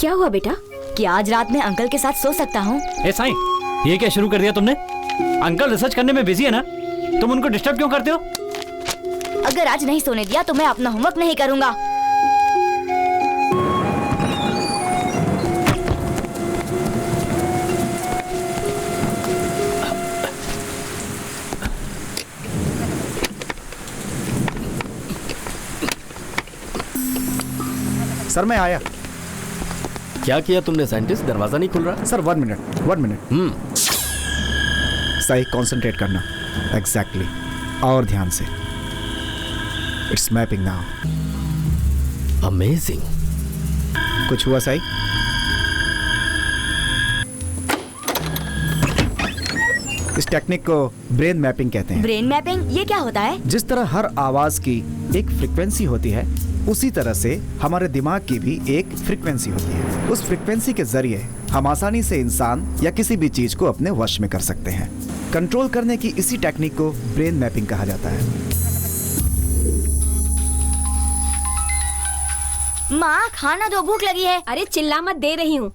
क्या हुआ बेटा? क्या आज रात में अंकल के साथ सो सकता हूँ? ए साईं, ये क्या शुरू कर दिया तुमने? अंकल रिसर्च करने में बिजी है ना, तुम उनको डिस्टर्ब क्यों करते हो? अगर आज नहीं सोने दिया तो मैं अपना होमवर्क नहीं करूँगा। सर मैं आया। क्या किया तुमने साइंटिस्ट? दरवाजा नहीं खुल रहा। Sir 1 minute. सही कंसंट्रेट करना। एग्जैक्टली और ध्यान से। It's mapping now. अमेजिंग। कुछ हुआ सही? इस टेक्निक को ब्रेन मैपिंग कहते हैं। ब्रेन मैपिंग ये क्या होता है? जिस तरह हर आवाज की एक फ्रीक्वेंसी होती है, उसी तरह से हमारे दिमाग की भी एक फ्रीक्वेंसी होती है। उस फ्रीक्वेंसी के जरिए हम आसानी से इंसान या किसी भी चीज को अपने वश में कर सकते हैं। कंट्रोल करने की इसी टेक्निक को ब्रेन मैपिंग कहा जाता है। माँ खाना दो, भूख लगी है। अरे चिल्ला मत, दे रही हूँ।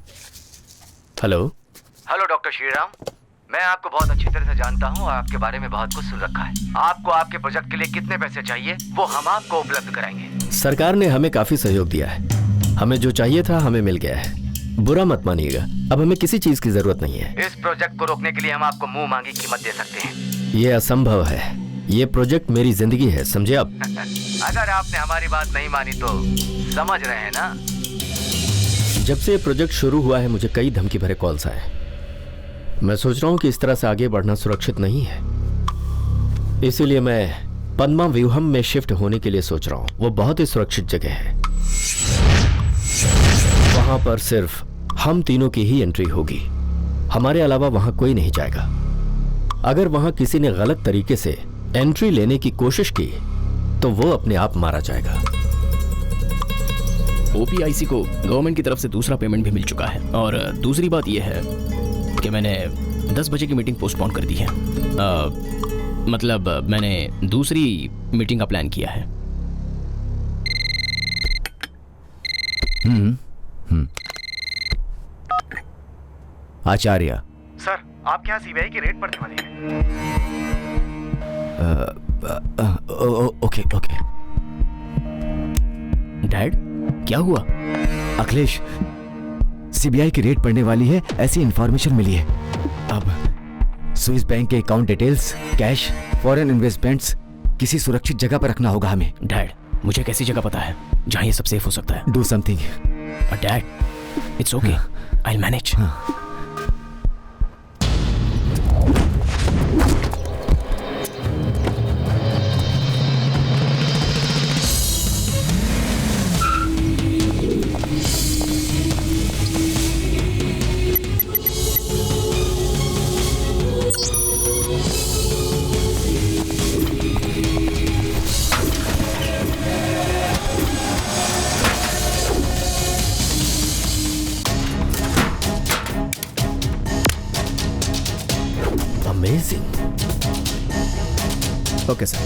हेलो डॉक्टर श्रीराम, मैं आपको बहुत अच्छी तरह से जानता हूँ और आपके बारे में बहुत कुछ सुन रखा है। आपको आपके प्रोजेक्ट के लिए कितने पैसे चाहिए वो हम आपको उपलब्ध कराएंगे। सरकार ने हमें काफी सहयोग दिया है। हमें जो चाहिए था हमें मिल गया है। बुरा मत मानिएगा, अब हमें किसी चीज की जरूरत नहीं है। इस प्रोजेक्ट को रोकने के लिए हम आपको मुंह मांगी कीमत दे सकते हैं। ये असंभव है। ये प्रोजेक्ट मेरी जिंदगी है, समझे आप? अगर आपने हमारी बात नहीं मानी तो समझ रहे हैं ना। जब से ये प्रोजेक्ट शुरू हुआ है मुझे कई धमकी भरे कॉल्स आए। मैं सोच रहा हूँ कि इस तरह से आगे बढ़ना सुरक्षित नहीं है, इसीलिए मैं पद्मा व्यूहम में शिफ्ट होने के लिए सोच रहा हूँ। वो बहुत ही सुरक्षित जगह है। वहां पर सिर्फ हम तीनों की ही एंट्री होगी, हमारे अलावा वहां कोई नहीं जाएगा। अगर वहां किसी ने गलत तरीके से एंट्री लेने की कोशिश की तो वो अपने आप मारा जाएगा। ओपीआईसी को गवर्नमेंट की तरफ से दूसरा पेमेंट भी मिल चुका है। और दूसरी बात यह है कि मैंने 10 बजे की मीटिंग पोस्टपोन कर दी है। मतलब मैंने दूसरी मीटिंग का प्लान किया है। आचार्य सर, आपके यहाँ सीबीआई की रेड पड़ने वाली है। ओके। डैड क्या हुआ? अखिलेश, सीबीआई की रेड पड़ने वाली है, ऐसी इंफॉर्मेशन मिली है। अब स्विस बैंक के account details, cash, foreign investments किसी सुरक्षित जगह पर रखना होगा हमें। डैड मुझे कैसी जगह पता है जहां ये सब सेफ हो सकता है? Do something. Dad it's okay, I will manage. Okay sir.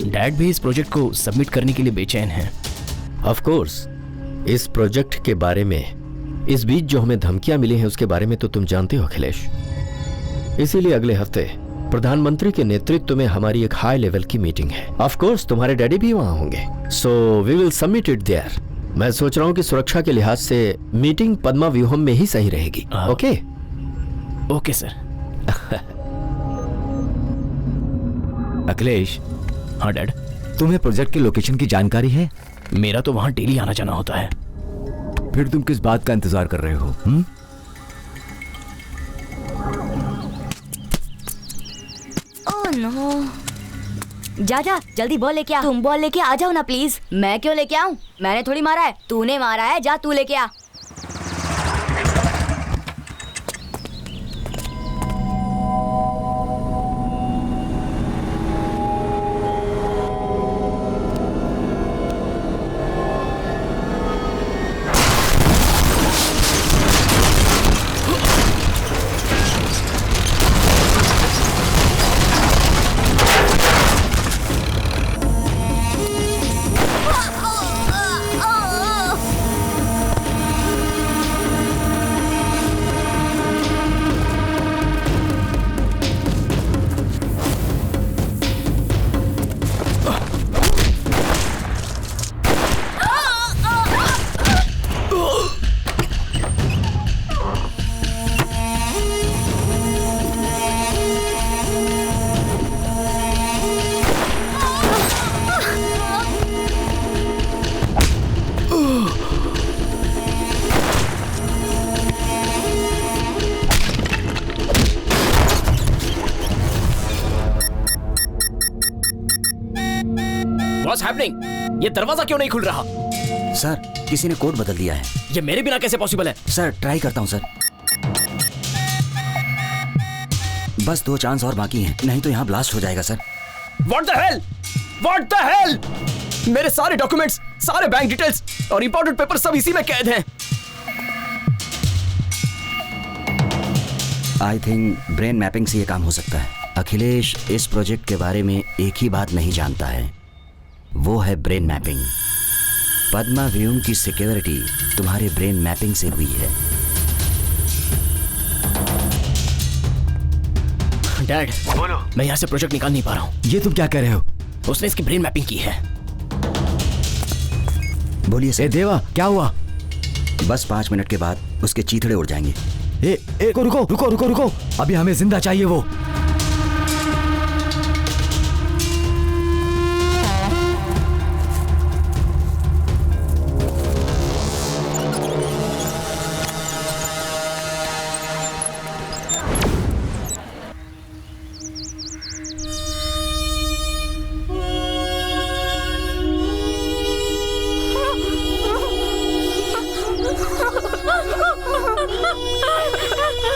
Dad भी इस प्रोजेक्ट को सबमिट करने के लिए बेचैन हैं। ऑफ कोर्स, इस प्रोजेक्ट के बारे में इस बीच जो हमें धमकियां मिली हैं उसके बारे में तो तुम जानते हो अखिलेश। इसीलिए अगले हफ्ते प्रधानमंत्री के नेतृत्व में हमारी एक हाई लेवल की मीटिंग है। ऑफ कोर्स तुम्हारे डैडी भी वहां होंगे, so we will submit it there. मैं सोच रहा हूं कि सुरक्षा के लिहाज से मीटिंग पद्मा व्यूहम में ही सही रहेगी। ओके? Okay sir. अखिलेश। हाँ डैड। तुम्हें प्रोजेक्ट की लोकेशन की जानकारी है? मेरा तो वहां डेली आना जाना होता है। फिर तुम किस बात का इंतजार कर रहे हो? Oh no. जा जल्दी बॉल लेके आ। तुम बॉल लेके आ जाओ ना प्लीज। मैं क्यों लेके आऊं? मैंने थोड़ी मारा है, तूने मारा है। जा तू लेके आ। What's happening? ये दरवाजा क्यों नहीं खुल रहा? सर किसी ने कोड बदल दिया है। ये मेरे बिना कैसे पॉसिबल है? सर ट्राई करता हूँ सर। बस 2 चांस और बाकी हैं, नहीं तो यहाँ ब्लास्ट हो जाएगा sir. What the hell? What the hell? मेरे सारे डॉक्यूमेंट्स, सारे बैंक डिटेल्स और इंपॉर्टेंट पेपर सब इसी में कैद हैं। आई थिंक ब्रेन मैपिंग से ये काम हो सकता है। अखिलेश इस प्रोजेक्ट के बारे में एक ही बात नहीं जानता है, वो है ब्रेन मैपिंग। पद्मा व्यूम की सिक्योरिटी तुम्हारे ब्रेन मैपिंग से हुई है। डैड, बोलो। मैं यहाँ से प्रोजेक्ट निकाल नहीं पा रहा हूँ। ये तुम क्या कह रहे हो? उसने इसकी ब्रेन मैपिंग की है। बोलिए सर। देवा, क्या हुआ? बस 5 मिनट के बाद उसके चीथड़े उड़ जाएंगे। रुको, अभी हमें जिंदा चाहिए वो।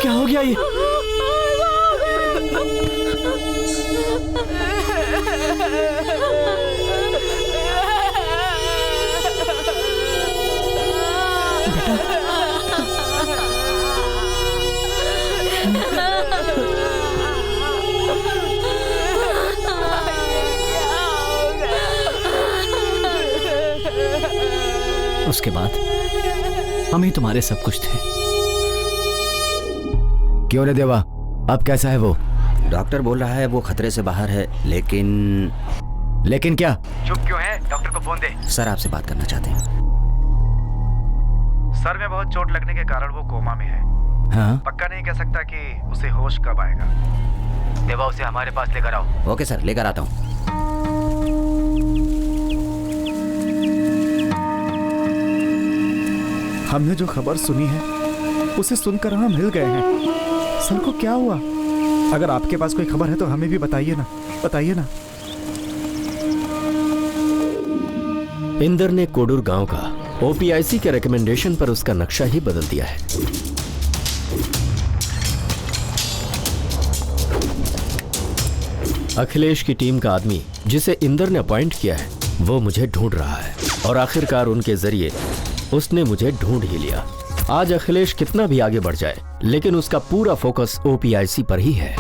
क्या हो गया ये? उसके बाद हम ही तुम्हारे सब कुछ थे। क्यों रे देवा, अब कैसा है वो? डॉक्टर बोल रहा है वो खतरे से बाहर है, लेकिन क्या? चुप क्यों है? डॉक्टर को फोन दे। सर आपसे बात करना चाहते हैं। सर में बहुत चोट लगने के कारण वो कोमा में है। हाँ? पक्का नहीं कह सकता कि उसे होश कब आएगा। देवा, उसे हमारे पास लेकर आओ। ओके सर, लेकर आता हूँ। हमने जो खबर सुनी है उसे सुनकर हम हिल गए हैं। सर को क्या हुआ? अगर आपके पास कोई खबर है तो हमें भी बताइए ना, बताइए ना। इंदर ने कोडूर गांव का ओपीआईसी के रिकमेंडेशन पर उसका नक्शा ही बदल दिया है। अखिलेश की टीम का आदमी जिसे इंदर ने अपॉइंट किया है वो मुझे ढूंढ रहा है और आखिरकार उनके जरिए उसने मुझे ढूंढ ही लिया। आज अखिलेश कितना भी आगे बढ़ जाए लेकिन उसका पूरा फोकस ओपीआईसी पर ही है।